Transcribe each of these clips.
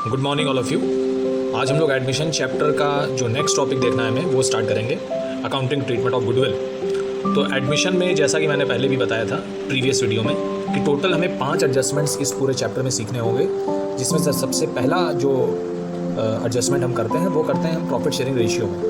Good morning all of you. आज हम लोग एडमिशन चैप्टर का जो नेक्स्ट टॉपिक देखना है हमें वो स्टार्ट करेंगे, अकाउंटिंग ट्रीटमेंट ऑफ गुडविल। तो एडमिशन में जैसा कि मैंने पहले भी बताया था प्रीवियस वीडियो में कि टोटल हमें 5 एडजस्टमेंट्स इस पूरे चैप्टर में सीखने होंगे, जिसमें से सबसे पहला जो एडजस्टमेंट हम करते हैं वो करते हैं हम प्रॉफिट शेयरिंग रेशियो में।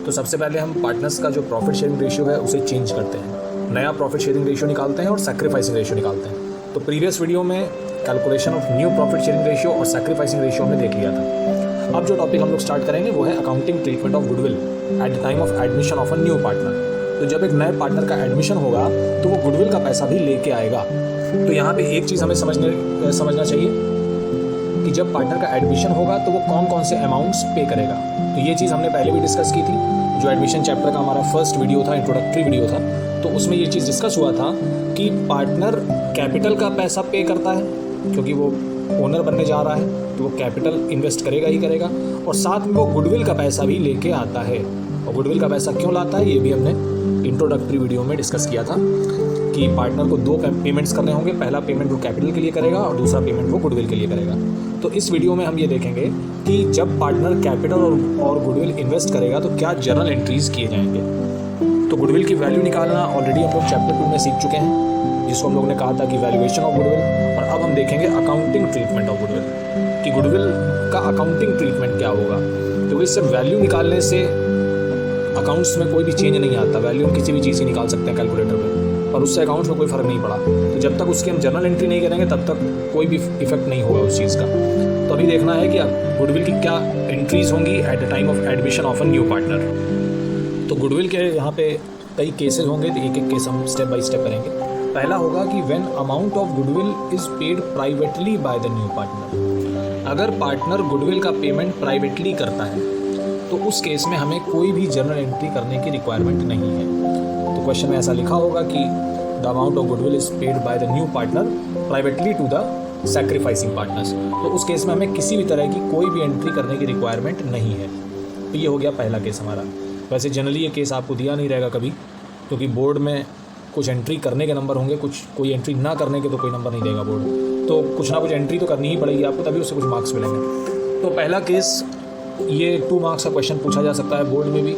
तो सबसे पहले हम पार्टनर्स का जो प्रॉफिट शेयरिंग रेशियो है उसे चेंज करते हैं, नया प्रॉफिट शेयरिंग रेशियो निकालते हैं और सैक्रिफाइसिंग रेशियो निकालते हैं। तो प्रीवियस वीडियो में calculation of new profit sharing ratio और सैक्रिफाइसिंग रेशियो हमने देख लिया था। अब जो टॉपिक हम लोग स्टार्ट करेंगे वो है accounting treatment of goodwill at the time of admission of a new partner. तो जब एक नए पार्टनर का एडमिशन होगा तो वो गुडविल का पैसा भी लेके आएगा। तो यहाँ पे एक चीज़ हमें समझना चाहिए कि जब पार्टनर का एडमिशन होगा तो वो कौन कौन से अमाउंट्स पे करेगा। तो ये चीज़ हमने पहले भी डिस्कस की थी, जो एडमिशन चैप्टर का हमारा फर्स्ट वीडियो था, इंट्रोडक्टरी वीडियो था। तो उसमें ये चीज़ डिस्कस हुआ था कि पार्टनर कैपिटल का पैसा पे करता है क्योंकि वो ओनर बनने जा रहा है, तो वो कैपिटल इन्वेस्ट करेगा ही करेगा, और साथ में वो गुडविल का पैसा भी लेके आता है। और गुडविल का पैसा क्यों लाता है ये भी हमने इंट्रोडक्टरी वीडियो में डिस्कस किया था कि पार्टनर को 2 पेमेंट्स करने होंगे। पहला पेमेंट वो कैपिटल के लिए करेगा और दूसरा पेमेंट वो गुडविल के लिए करेगा। तो इस वीडियो में हम ये देखेंगे कि जब पार्टनर कैपिटल और गुडविल इन्वेस्ट करेगा तो क्या जर्नल एंट्रीज किए जाएंगे। तो गुडविल की वैल्यू निकालना ऑलरेडी हम लोग चैप्टर 2 में सीख चुके हैं, जिसको हम लोग ने कहा था कि वैल्यूएशन ऑफ गुडविल। और अब हम देखेंगे अकाउंटिंग ट्रीटमेंट ऑफ गुडविल कि गुडविल का अकाउंटिंग ट्रीटमेंट क्या होगा। क्योंकि इससे वैल्यू निकालने से अकाउंट्स में कोई भी चेंज नहीं आता। वैल्यू हम किसी भी चीज़ की निकाल सकते हैं कैलकुलेटर में, और उससे अकाउंट्स में कोई फ़र्क नहीं पड़ा। तो जब तक उसकी हम जर्नल एंट्री नहीं करेंगे तब तक कोई भी इफेक्ट नहीं होगा उस चीज़ का। तो अभी देखना है कि गुडविल की क्या एंट्रीज होंगी at the time of admission of a new partner. तो गुडविल के यहाँ पे कई केसेस होंगे, तो एक एक केस हम स्टेप बाय स्टेप करेंगे। पहला होगा कि when amount of goodwill is paid privately bye the new partner. अगर पार्टनर गुडविल का पेमेंट प्राइवेटली करता है तो उस केस में हमें कोई भी जर्नल एंट्री करने की रिक्वायरमेंट नहीं है। तो क्वेश्चन में ऐसा लिखा होगा कि the amount of goodwill is paid by the new partner privately to the sacrificing partners. तो उस केस में हमें किसी भी तरह की कोई भी एंट्री करने की रिक्वायरमेंट नहीं है। तो ये हो गया पहला केस हमारा। वैसे जनरली ये केस आपको दिया नहीं रहेगा कभी, क्योंकि बोर्ड में कुछ एंट्री करने के नंबर होंगे, कुछ कोई एंट्री ना करने के तो कोई नंबर नहीं देगा बोर्ड। तो कुछ ना कुछ एंट्री तो करनी ही पड़ेगी आपको, तभी उससे कुछ मार्क्स मिलेंगे। तो पहला केस ये 2 मार्क्स का क्वेश्चन पूछा जा सकता है बोर्ड में भी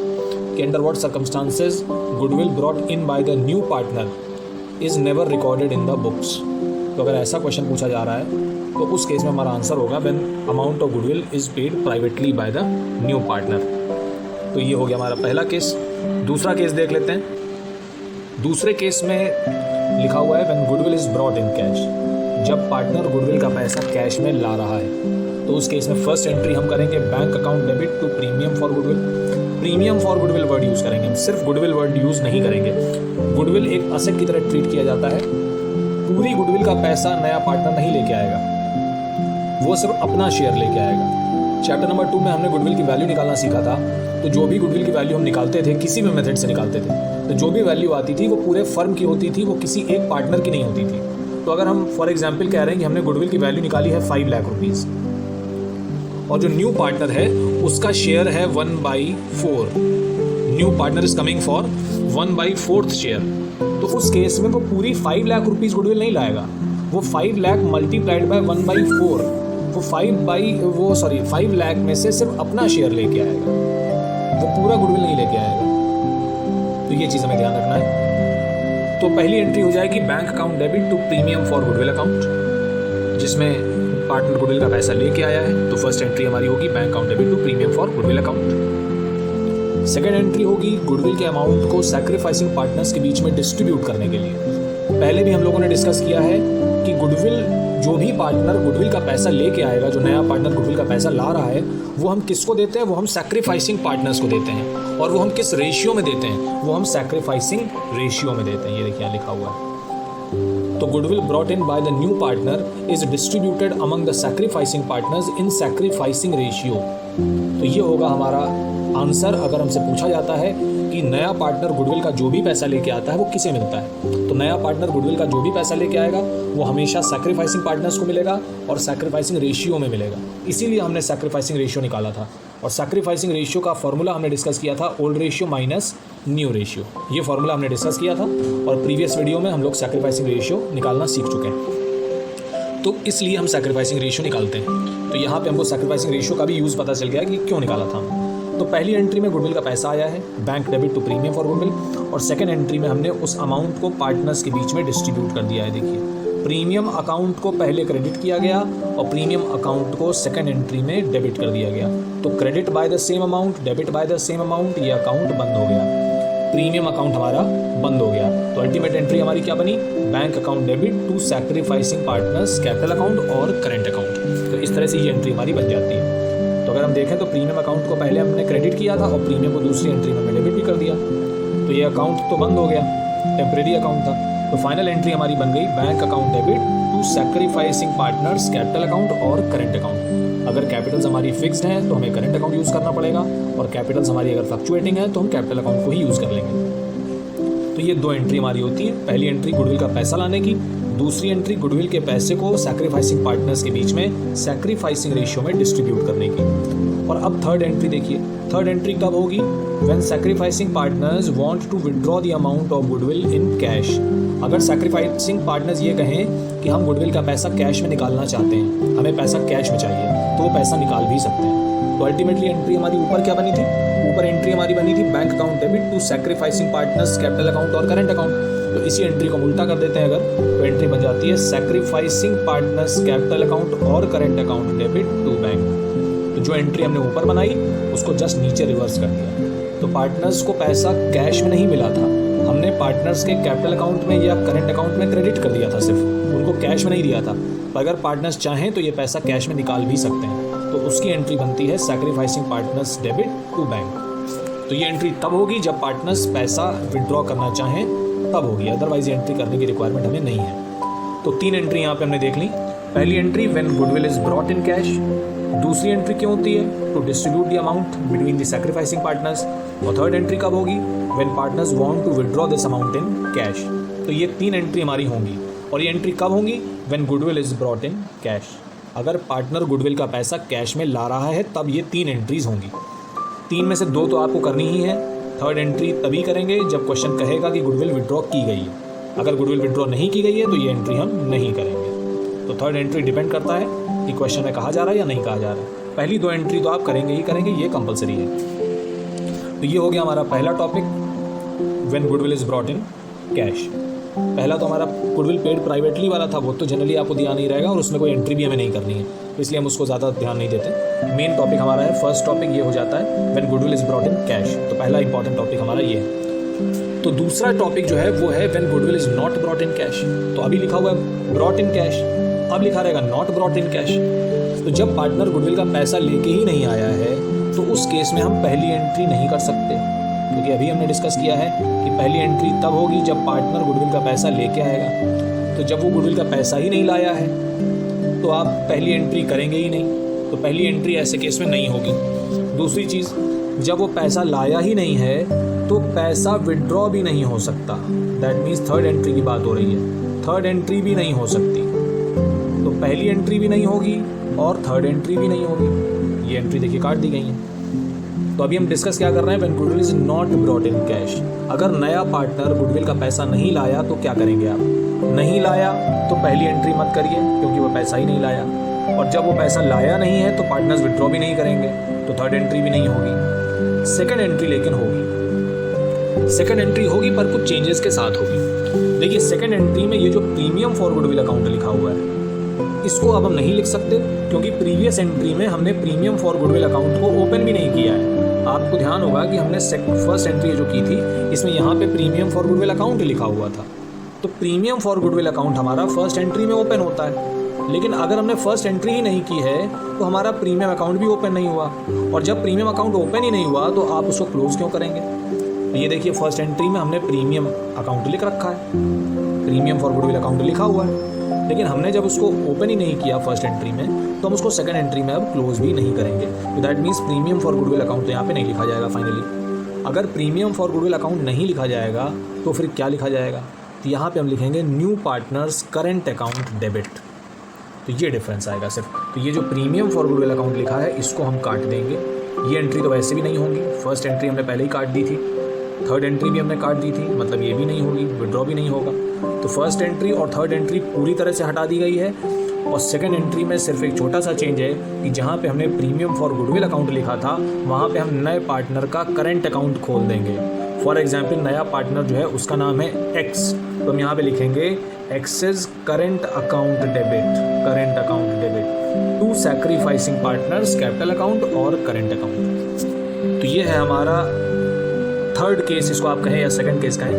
कि under what circumstances goodwill brought in by the new partner is never recorded in the books. तो अगर ऐसा क्वेश्चन पूछा जा रहा है तो उस केस में हमारा आंसर होगा when amount of goodwill is paid privately bye the new partner. तो ये हो गया हमारा पहला केस। दूसरा केस देख लेते हैं। दूसरे केस में लिखा हुआ है when goodwill is brought in cash. जब पार्टनर गुडविल का पैसा कैश में ला रहा है तो उस केस में फर्स्ट एंट्री हम करेंगे bank account debit to premium for goodwill. Premium for goodwill word use करेंगे, हम सिर्फ गुडविल वर्ड यूज़ नहीं करेंगे। गुडविल एक असेट की तरह ट्रीट किया जाता है। पूरी गुडविल का पैसा नया पार्टनर नहीं लेके आएगा, वो सिर्फ अपना शेयर लेके आएगा। चैप्टर नंबर 2 में हमने गुडविल की वैल्यू निकालना सीखा था। तो जो भी गुडविल की वैल्यू हम निकालते थे किसी भी मेथड से निकालते थे, तो जो भी वैल्यू आती थी वो पूरे फर्म की होती थी, वो किसी एक पार्टनर की नहीं होती थी। तो अगर हम फॉर एग्जाम्पल कह रहे हैं कि हमने गुडविल की वैल्यू निकाली है 5 लाख रुपीज़, और जो न्यू पार्टनर है उसका शेयर है 1/4। New partner is coming for 1/4 share. तो उस केस में वो पूरी 5 लाख रुपीज़ गुडविल नहीं लाएगा, वो 5 लाख मल्टीप्लाइड बाय 1/4, वो 5 लाख में से सिर्फ अपना शेयर लेके आएगा, वो पूरा गुडविल नहीं लेके आएगा। तो ये चीज़ हमें ध्यान रखना है। तो पहली एंट्री हो जाएगी bank account debit to premium for goodwill account, जिसमें पार्टनर गुडविल का पैसा लेके आया है। तो फर्स्ट एंट्री हमारी होगी bank account debit to premium for goodwill account. Second entry होगी गुडविल के अमाउंट को सैक्रिफाइसिंग पार्टनर्स के बीच में डिस्ट्रीब्यूट करने के लिए। पहले भी हम लोगों ने डिस्कस किया है कि गुडविल जो भी पार्टनर गुडविल का पैसा लेके आएगा, जो नया पार्टनर गुडविल का पैसा ला रहा है, वो हम किसको देते हैं? वो हम सैक्रिफाइसिंग पार्टनर्स को देते हैं। और वो हम किस रेशियो में देते हैं? वो हम सैक्रिफाइसिंग रेशियो में देते हैं। ये देखिए लिखा हुआ है। तो goodwill brought in by the new partner is distributed among the sacrificing partners in sacrificing ratio. तो ये होगा हमारा आंसर अगर हमसे पूछा जाता है कि नया पार्टनर गुडविल का जो भी पैसा लेके आता है वो किसे मिलता है। तो नया पार्टनर गुडविल का जो भी पैसा लेके आएगा वो हमेशा सैक्रिफाइसिंग पार्टनर्स को मिलेगा और सैक्रिफाइसिंग रेशियो में मिलेगा। इसीलिए हमने सैक्रिफाइसिंग रेशियो निकाला था। और सैक्रिफाइसिंग रेशियो का फॉर्मूला हमने डिस्कस किया था old ratio minus new ratio. ये फॉर्मूला हमने डिस्कस किया था और प्रीवियस वीडियो में हम लोग सैक्रिफाइसिंग रेशियो निकालना सीख चुके हैं। तो इसलिए हम सैक्रिफाइसिंग रेशियो निकालते हैं। तो यहाँ पे हमको सैक्रिफाइसिंग रेशियो का भी यूज़ पता चल गया कि क्यों निकाला था। तो पहली एंट्री में गुडविल का पैसा आया है, bank debit to premium for goodwill, और सेकंड एंट्री में हमने उस अमाउंट को पार्टनर्स के बीच में डिस्ट्रीब्यूट कर दिया है। देखिए, प्रीमियम अकाउंट को पहले क्रेडिट किया गया और प्रीमियम अकाउंट को सेकंड एंट्री में डेबिट कर दिया गया। तो credit by the same amount, debit by the same amount, ये अकाउंट बंद हो गया, प्रीमियम अकाउंट हमारा बंद हो गया। तो अल्टीमेट एंट्री हमारी क्या बनी? Bank account debit to sacrificing partners capital account और करेंट अकाउंट। तो इस तरह से ये एंट्री हमारी बन जाती है। तो अगर हम देखें तो प्रीमियम अकाउंट को पहले हमने क्रेडिट किया था और प्रीमियम को दूसरी एंट्री में हमने डेबिट भी कर दिया, तो ये अकाउंट तो बंद हो गया, टेम्परेरी अकाउंट था। तो फाइनल एंट्री हमारी बन गई bank account debit to sacrificing partners capital account और करेंट अकाउंट। अगर कैपिटल्स हमारी फिक्स्ड हैं तो हमें करेंट अकाउंट यूज़ करना पड़ेगा, और कैपिटल्स हमारी अगर फ्लक्चुएटिंग है तो हम कैपिटल अकाउंट को ही यूज़ कर लेंगे। तो ये दो एंट्री हमारी होती है, पहली एंट्री गुडविल का पैसा लाने की, दूसरी एंट्री गुडविल के पैसे को सैक्रिफाइसिंग पार्टनर्स के बीच में सैक्रिफाइसिंग रेशियो में डिस्ट्रीब्यूट करने की। और अब थर्ड एंट्री देखिए, थर्ड एंट्री कब होगी? When sacrificing partners want to withdraw the amount of goodwill in cash. अगर सैक्रिफाइसिंग पार्टनर्स ये कहें कि हम गुडविल का पैसा कैश में निकालना चाहते हैं, हमें पैसा कैश में चाहिए, तो वो पैसा निकाल भी सकते हैं। तो अल्टीमेटली एंट्री हमारी ऊपर क्या बनी थी? ऊपर एंट्री हमारी बनी थी bank account debit to sacrificing partners capital account और करेंट अकाउंट। तो इसी एंट्री को उल्टा कर देते हैं अगर, तो एंट्री बन जाती है सैक्रिफाइसिंग पार्टनर्स कैपिटल अकाउंट और current account debit to bank. तो जो एंट्री हमने ऊपर बनाई उसको जस्ट नीचे रिवर्स कर दिया। तो पार्टनर्स को पैसा कैश में नहीं मिला था, हमने पार्टनर्स के कैपिटल अकाउंट में या करेंट अकाउंट में क्रेडिट कर दिया था, सिर्फ उनको कैश में नहीं दिया था। पर अगर पार्टनर्स चाहें तो ये पैसा कैश में निकाल भी सकते हैं, तो उसकी एंट्री बनती है sacrificing partners debit to bank. तो ये एंट्री तब होगी जब पार्टनर्स पैसा विड्रॉ करना चाहें, तब होगी, अदरवाइज एंट्री करने की रिक्वायरमेंट हमें नहीं है। तो तीन एंट्री यहाँ पे हमने देख ली। पहली entry when goodwill is brought in cash, दूसरी एंट्री क्यों होती है? To distribute the amount between the sacrificing partners, और थर्ड एंट्री कब होगी? When partners want to withdraw this amount in cash. तो ये तीन एंट्री हमारी होंगी, और ये एंट्री कब होंगी? When goodwill is brought in cash. अगर पार्टनर गुडविल का पैसा कैश में ला रहा है तब ये तीन एंट्रीज होंगी। तीन में से दो तो आपको करनी ही है। थर्ड एंट्री तभी करेंगे जब क्वेश्चन कहेगा कि गुडविल विड्रॉ की गई है। अगर गुडविल विड्रॉ नहीं की गई है तो ये एंट्री हम नहीं करेंगे। तो थर्ड एंट्री डिपेंड करता है कि क्वेश्चन में कहा जा रहा है या नहीं कहा जा रहा है। पहली दो एंट्री तो आप करेंगे ही करेंगे, ये कंपलसरी है। तो ये हो गया हमारा पहला topic, when goodwill is brought in cash. पहला तो हमारा गुडविल पेड प्राइवेटली वाला था, वो तो जनरली आपको ध्यान नहीं रहेगा और उसमें कोई एंट्री भी हमें नहीं करनी है, तो इसलिए हम उसको ज़्यादा ध्यान नहीं देते। मेन टॉपिक हमारा है, फर्स्ट टॉपिक ये हो जाता है when goodwill is brought in cash. तो पहला इंपॉर्टेंट टॉपिक हमारा ये है। तो दूसरा टॉपिक जो है वो है when goodwill is not brought in cash. तो अभी लिखा हुआ है ब्रॉट इन कैश, अब लिखा रहेगा नॉट ब्रॉट इन कैश। तो जब पार्टनर गुडविल का पैसा लेके ही नहीं आया है तो उस केस में हम पहली एंट्री नहीं कर सकते, क्योंकि अभी हमने डिस्कस किया है कि पहली एंट्री तब होगी जब पार्टनर गुडविल का पैसा लेके आएगा। तो जब वो गुडविल का पैसा ही नहीं लाया है तो आप पहली एंट्री करेंगे ही नहीं, तो पहली एंट्री ऐसे केस में नहीं होगी। दूसरी चीज़, जब वो पैसा लाया ही नहीं है तो पैसा विड्रॉ भी नहीं हो सकता। दैट मीन्स थर्ड एंट्री की बात हो रही है, थर्ड एंट्री भी नहीं हो सकती। तो पहली एंट्री भी नहीं होगी और थर्ड एंट्री भी नहीं होगी। ये एंट्री देखिए काट दी गई है। तो अभी हम डिस्कस क्या कर रहे हैं, when goodwill is not brought in cash. अगर नया पार्टनर गुडविल का पैसा नहीं लाया तो क्या करेंगे आप? नहीं लाया तो पहली एंट्री मत करिए, क्योंकि वो पैसा ही नहीं लाया। और जब वो पैसा लाया नहीं है तो पार्टनर्स विड्रॉ भी नहीं करेंगे, तो थर्ड एंट्री भी नहीं होगी। सेकंड एंट्री लेकिन होगी, सेकंड एंट्री होगी पर कुछ चेंजेस के साथ होगी। देखिए सेकंड एंट्री में ये जो प्रीमियम फॉर गुडविल अकाउंट लिखा हुआ है इसको अब हम नहीं लिख सकते, क्योंकि प्रीवियस एंट्री में हमने प्रीमियम फॉर गुडविल अकाउंट को ओपन भी नहीं किया है। आपको ध्यान होगा कि हमने फर्स्ट एंट्री जो की थी इसमें यहाँ पे प्रीमियम फॉर गुडविल अकाउंट लिखा हुआ था। तो प्रीमियम फॉर गुडविल अकाउंट हमारा फर्स्ट एंट्री में ओपन होता है, लेकिन अगर हमने फर्स्ट एंट्री ही नहीं की है तो हमारा प्रीमियम अकाउंट भी ओपन नहीं हुआ। और जब प्रीमियम अकाउंट ओपन ही नहीं हुआ तो आप उसको क्लोज क्यों करेंगे? तो ये देखिए फर्स्ट एंट्री में हमने प्रीमियम अकाउंट लिख रखा है, प्रीमियम फॉर गुडविल अकाउंट लिखा हुआ है, लेकिन हमने जब उसको ओपन ही नहीं किया फर्स्ट एंट्री में तो हम उसको सेकंड एंट्री में अब क्लोज भी नहीं करेंगे। तो that means premium for goodwill account तो यहाँ पे नहीं लिखा जाएगा फाइनली। अगर प्रीमियम फॉर गुडविल अकाउंट नहीं लिखा जाएगा तो फिर क्या लिखा जाएगा? तो यहाँ पे हम लिखेंगे new partners current account debit. तो ये डिफरेंस आएगा सिर्फ। तो ये जो प्रीमियम फॉर गुडविल अकाउंट लिखा है इसको हम काट देंगे। ये एंट्री तो वैसे भी नहीं होंगी, फर्स्ट एंट्री हमने पहले ही काट दी थी, थर्ड एंट्री भी हमने काट दी थी, मतलब ये भी नहीं होगी, विड्रॉ भी नहीं होगा। तो फर्स्ट एंट्री और थर्ड एंट्री पूरी तरह से हटा दी गई है और सेकंड एंट्री में सिर्फ एक छोटा सा चेंज है कि जहाँ पे हमने प्रीमियम फॉर गुडविल अकाउंट लिखा था वहाँ पे हम नए पार्टनर का करंट अकाउंट खोल देंगे। फॉर एग्जाम्पल नया पार्टनर जो है उसका नाम है एक्स, तो हम यहाँ पे लिखेंगे excess current account debit to sacrificing partners capital account और करंट अकाउंट। तो ये है हमारा थर्ड केस, इसको आप कहें या सेकंड केस कहें।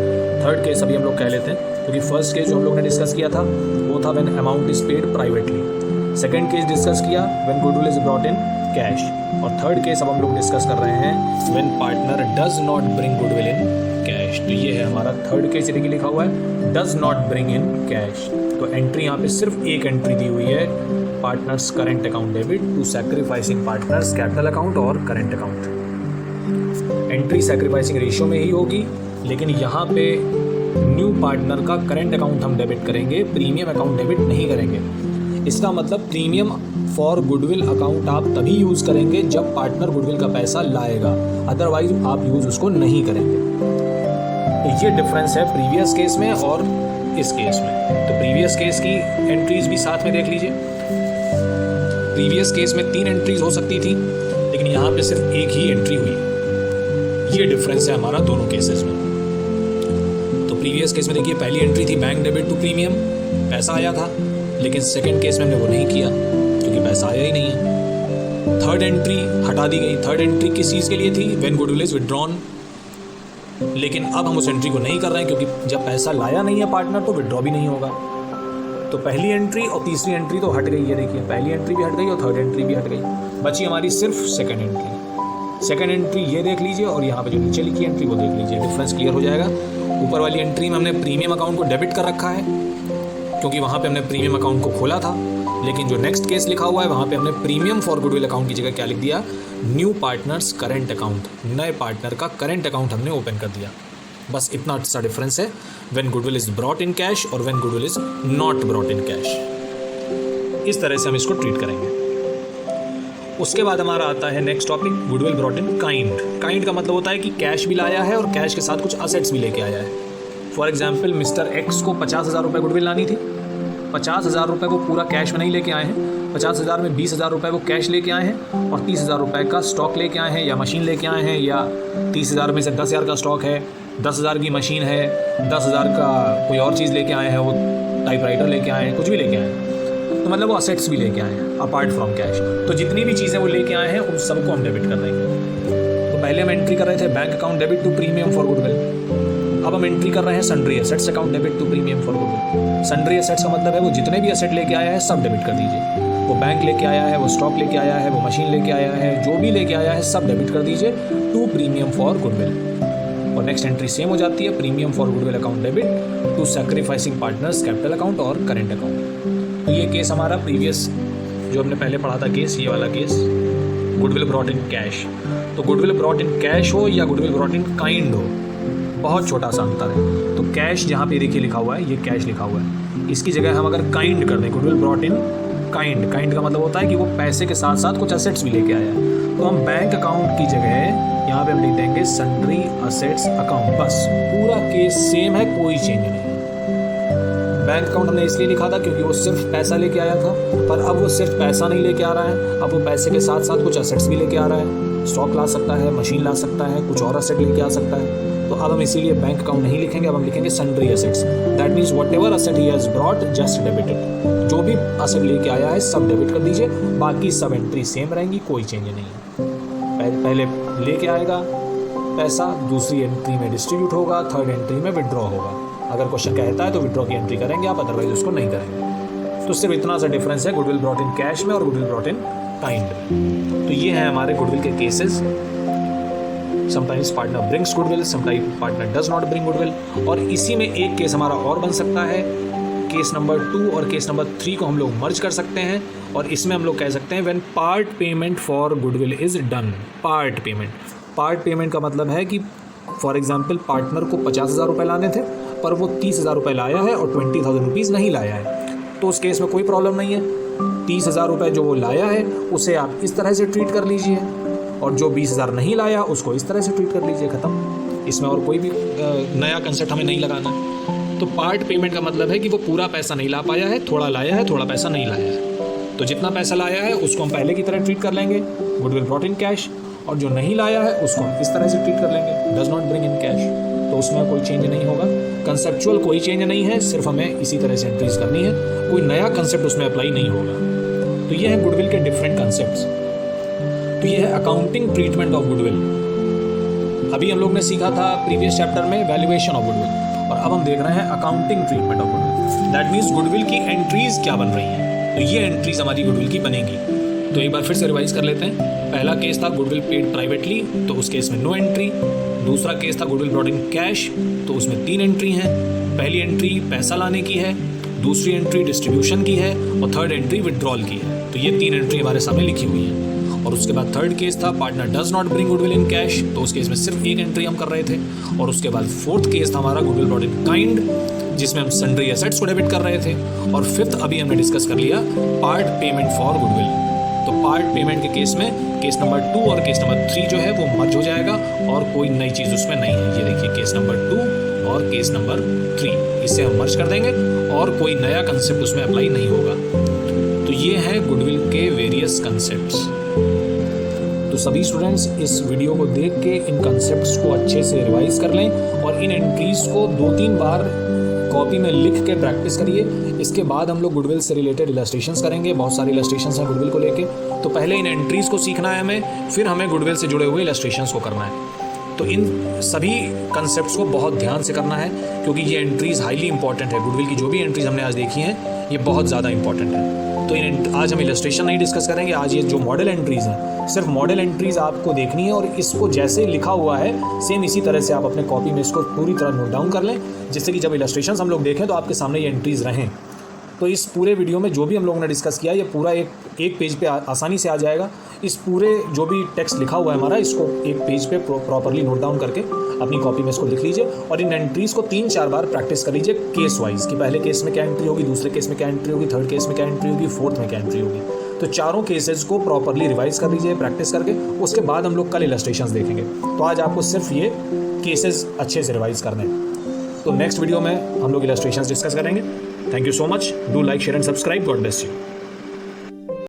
थर्ड केस अभी हम लोग कह लेते हैं क्योंकि फर्स्ट केस जो हम लोग ने डिस्कस किया था वो था when amount is paid privately. Second case discuss किया when goodwill is brought in cash, और थर्ड केस अब हम लोग डिस्कस कर रहे हैं when partner does not bring goodwill in cash. तो ये है हमारा थर्ड केस, देखिए लिखा हुआ है does not bring in cash. तो एंट्री यहाँ पे सिर्फ एक एंट्री दी हुई है, partners current account debit to sacrificing partners capital account और current account. Entry sacrificing ratio में ही होगी, लेकिन यहाँ पे न्यू पार्टनर का करंट अकाउंट हम डेबिट करेंगे, प्रीमियम अकाउंट डेबिट नहीं करेंगे। इसका मतलब प्रीमियम फॉर गुडविल अकाउंट आप तभी यूज़ करेंगे जब पार्टनर गुडविल का पैसा लाएगा, अदरवाइज आप यूज़ उसको नहीं करेंगे। तो ये डिफरेंस है प्रीवियस केस में और इस केस में। तो प्रीवियस केस की एंट्रीज भी साथ में देख लीजिए। प्रीवियस केस में 3 एंट्रीज हो सकती थी, लेकिन यहाँ पे सिर्फ एक ही एंट्री हुई। ये डिफरेंस है हमारा दोनों केसेस में। तो प्रीवियस केस में देखिए पहली एंट्री थी बैंक डेबिट टू प्रीमियम, पैसा आया था, लेकिन सेकंड केस में हमने वो नहीं किया क्योंकि पैसा आया ही नहीं है। थर्ड एंट्री हटा दी गई। थर्ड एंट्री किस चीज़ के लिए थी? व्हेन गुडविल इज विड्रॉन, लेकिन अब हम उस एंट्री को नहीं कर रहे हैं क्योंकि जब पैसा लाया नहीं है पार्टनर तो विड्रॉ भी नहीं होगा। तो पहली एंट्री और तीसरी एंट्री तो हट गई है, देखिए पहली एंट्री भी हट गई और थर्ड एंट्री भी हट गई, बची हमारी सिर्फ सेकंड एंट्री। सेकंड एंट्री ये देख लीजिए और यहाँ पे जो नीचे लिखी एंट्री वो देख लीजिए, डिफरेंस क्लियर हो जाएगा। ऊपर वाली एंट्री में हमने प्रीमियम अकाउंट को डेबिट कर रखा है क्योंकि वहाँ पे हमने प्रीमियम अकाउंट को खोला था, लेकिन जो नेक्स्ट केस लिखा हुआ है वहाँ पे हमने प्रीमियम फॉर गुडविल अकाउंट की जगह क्या लिख दिया? न्यू पार्टनर्स करंट अकाउंट, नए पार्टनर का करंट अकाउंट हमने ओपन कर दिया। बस इतना सा डिफरेंस है when goodwill is brought in cash और when goodwill is not brought in cash. इस तरह से हम इसको ट्रीट करेंगे। उसके बाद हमारा आता है next topic, goodwill brought in kind. Kind का मतलब होता है कि कैश भी लाया है और कैश के साथ कुछ असेट्स भी लेके आया है। फॉर एग्जाम्पल मिस्टर एक्स को 50,000 रुपये गुडविल लानी थी। 50,000 रुपये वो पूरा कैश में नहीं लेके आए हैं, 50,000 में 20,000 रुपये वो कैश लेके आए हैं और 30,000 रुपये का स्टॉक लेके आए हैं या मशीन लेके आए हैं, या 30,000 में से 10,000 का स्टॉक है, 10,000 की मशीन है, 10,000 का कोई और चीज़ लेके आए हैं, वो टाइपराइटर लेके आए हैं, कुछ भी लेके आए हैं। तो मतलब वो असेट्स भी लेके आए हैं अपार्ट फ्रॉम कैश। तो जितनी भी चीज़ें वो लेके आए हैं उन सबको हम डेबिट कर देंगे। तो पहले हम एंट्री कर रहे थे bank account debit to premium for goodwill, अब हम एंट्री कर रहे हैं sundry assets account debit to premium for goodwill. Sundry assets का मतलब है वो जितने भी एसेट लेके आया है सब डेबिट कर दीजिए। वो बैंक लेके आया है, वो स्टॉक लेके आया है, वो मशीन लेके आया है, जो भी लेके आया है सब डेबिट कर दीजिए टू प्रीमियम फॉर गुडविल। और नेक्स्ट एंट्री सेम हो जाती है, premium for goodwill account debit to sacrificing partners capital account और करेंट अकाउंट। तो ये केस हमारा प्रीवियस जो हमने पहले पढ़ा था केस, ये वाला case goodwill brought in cash. तो गुडविल ब्रॉट इन कैश हो या गुडविल ब्रॉट इन काइंड हो, बहुत छोटा सा अंतर है। तो कैश जहाँ पे देखिए लिखा हुआ है, ये कैश लिखा हुआ है, इसकी जगह हम अगर काइंड कर दें, goodwill brought in kind, kind का मतलब होता है कि वो पैसे के साथ साथ कुछ असेट्स भी लेके आया है। तो हम बैंक अकाउंट की जगह यहाँ पे हम लिख देंगे सन्ड्री असेट्स अकाउंट। बस पूरा केस सेम है, कोई चेंज नहीं है। बैंक अकाउंट हमने इसलिए लिखा था क्योंकि वो सिर्फ पैसा लेके आया था, पर अब वो सिर्फ पैसा नहीं लेके आ रहा है, अब वो पैसे के साथ साथ कुछ असेट्स भी लेके आ रहा है। स्टॉक ला सकता है, मशीन ला सकता है, कुछ और असेट लेके आ सकता है। तो अब हम इसीलिए बैंक अकाउंट नहीं लिखेंगे, अब हम लिखेंगे sundry assets. That means what ever asset he has brought just debited. जो भी असेट लेके आया है सब डेबिट कर दीजिए, बाकी सब एंट्री सेम रहेंगी, कोई चेंज नहीं है। पहले लेके आएगा पैसा, दूसरी एंट्री में डिस्ट्रीब्यूट होगा, थर्ड एंट्री में विड्रॉ होगा। अगर क्वेश्चन कहता है तो विड्रॉ की एंट्री करेंगे आप, अदरवाइज उसको नहीं करेंगे। तो सिर्फ इतना सा डिफरेंस है गुडविल ब्रॉट इन कैश में और गुडविल ब्रॉट इन काइंड। तो ये हैं हमारे गुडविल के cases. Sometimes partner brings goodwill, sometimes partner does not bring goodwill. और इसी में एक केस हमारा और बन सकता है, केस नंबर 2 और केस नंबर 3 को हम लोग मर्ज कर सकते हैं और इसमें हम लोग कह सकते हैं when part payment for goodwill is done. Part payment का मतलब है कि फॉर एग्जाम्पल पार्टनर को 50,000 रुपये लाने थे पर वो 30,000 रुपये लाया है और 20,000 रुपीज़ नहीं लाया है, तो उस केस में कोई प्रॉब्लम नहीं है। 30,000 रुपये जो वो लाया है उसे आप इस तरह से ट्रीट कर लीजिए और जो 20,000 नहीं लाया उसको इस तरह से ट्रीट कर लीजिए, ख़त्म। इसमें और कोई भी नया कंसेप्ट हमें नहीं लगाना है। तो पार्ट पेमेंट का मतलब है कि वो पूरा पैसा नहीं ला पाया है, थोड़ा लाया है, थोड़ा पैसा नहीं लाया है। तो जितना पैसा लाया है उसको हम पहले की तरह ट्रीट कर लेंगे, गुडविल ब्रॉट इन कैश, और जो नहीं लाया है उसको हम इस तरह से ट्रीट कर लेंगे, does not bring in cash. तो उसमें कोई चेंज नहीं होगा, कंसेप्चुअल कोई चेंज नहीं है, सिर्फ हमें इसी तरह से एंट्रीज करनी है, कोई नया कंसेप्ट उसमें अप्लाई नहीं होगा। तो ये है गुडविल के डिफरेंट कंसेप्ट्स। तो ये है अकाउंटिंग ट्रीटमेंट ऑफ गुडविल। अभी हम लोग ने सीखा था प्रीवियस चैप्टर में वैल्यूएशन ऑफ गुडविल, और अब हम देख रहे हैं accounting treatment of goodwill. That means goodwill की एंट्रीज क्या बन रही हैं। तो ये एंट्रीज हमारी गुडविल की बनेगी। तो एक बार फिर से रिवाइज कर लेते हैं। पहला केस था गुडविल पेड प्राइवेटली, तो उस केस में नो एंट्री। दूसरा केस था गुडविल ब्रॉट इन कैश, तो उसमें 3 एंट्री हैं। पहली एंट्री पैसा लाने की है, दूसरी एंट्री डिस्ट्रीब्यूशन की है, और थर्ड एंट्री विड्रॉल की है। तो ये 3 एंट्री हमारे सामने लिखी हुई है। और उसके बाद थर्ड केस था partner does not bring goodwill in cash, तो उस केस में सिर्फ 1 एंट्री हम कर रहे थे। और उसके बाद फोर्थ केस था हमारा गुडविल ब्रॉट इन काइंड, जिसमें हम सन्ड्री एसेट्स को डेबिट कर रहे थे। और फिफ्थ अभी हमने डिस्कस कर लिया पार्ट पेमेंट फॉर गुडविल। तो पार्ट पेमेंट के केस में केस नंबर 2 और केस नंबर 3 जो है वो मर्ज हो जाएगा, और कोई नई चीज़ उसमें नहीं है। ये देखिए केस नंबर 2 और केस नंबर 3, इसे हम मर्ज कर देंगे और कोई नया कंसेप्ट उसमें अप्लाई नहीं होगा। तो ये है गुडविल के वेरियस कंसेप्ट्स। तो सभी स्टूडेंट्स इस वीडियो को देख के इन कंसेप्ट्स को अच्छे से रिवाइज कर लें, और इन एंट्रीज को 2-3 बार कॉपी में लिख के प्रैक्टिस करिए। इसके बाद हम लोग गुडविल से रिलेटेड इलस्ट्रेशंस करेंगे। बहुत सारे इलस्ट्रेशंस हैं गुडविल को लेके। तो पहले इन एंट्रीज को सीखना है हमें, फिर हमें गुडविल से जुड़े हुए इलस्ट्रेशंस को करना है। तो इन सभी कंसेप्ट्स को बहुत ध्यान से करना है, क्योंकि ये एंट्रीज हाईली इंपॉर्टेंट है। गुडविल की जो भी एंट्रीज हमने आज देखी हैं ये बहुत ज़्यादा इंपॉर्टेंट है। तो आज हम इलस्ट्रेशन नहीं डिस्कस करेंगे। आज ये जो मॉडल एंट्रीज हैं, सिर्फ मॉडल एंट्रीज आपको देखनी है, और इसको जैसे लिखा हुआ है सेम इसी तरह से आप अपने कॉपी में इसको पूरी तरह नोट डाउन कर लें, जिससे कि जब इलस्ट्रेशंस हम लोग देखें तो आपके सामने ये एंट्रीज रहें। तो इस पूरे वीडियो में जो भी हम लोगों ने डिस्कस किया ये पूरा एक पेज पे आसानी से आ जाएगा। इस पूरे जो भी टेक्स्ट लिखा हुआ है हमारा, इसको एक पेज पे प्रॉपरली नोट डाउन करके अपनी कॉपी में इसको लिख लीजिए, और इन एंट्रीज को 3-4 बार प्रैक्टिस कर लीजिए केस वाइज, कि पहले केस में क्या एंट्री होगी, दूसरे केस में क्या एंट्री होगी, थर्ड केस में क्या एंट्री होगी, फोर्थ में क्या एंट्री होगी। तो चारों केसेस को प्रॉपरली रिवाइज कर लीजिए प्रैक्टिस करके। उसके बाद हम लोग कल इलस्ट्रेशंस देखेंगे। तो आज आपको सिर्फ ये केसेस अच्छे से रिवाइज करने हैं। तो नेक्स्ट वीडियो में हम लोग इलस्ट्रेशंस डिस्कस करेंगे। Thank you so much. Do like, share and subscribe. God bless you.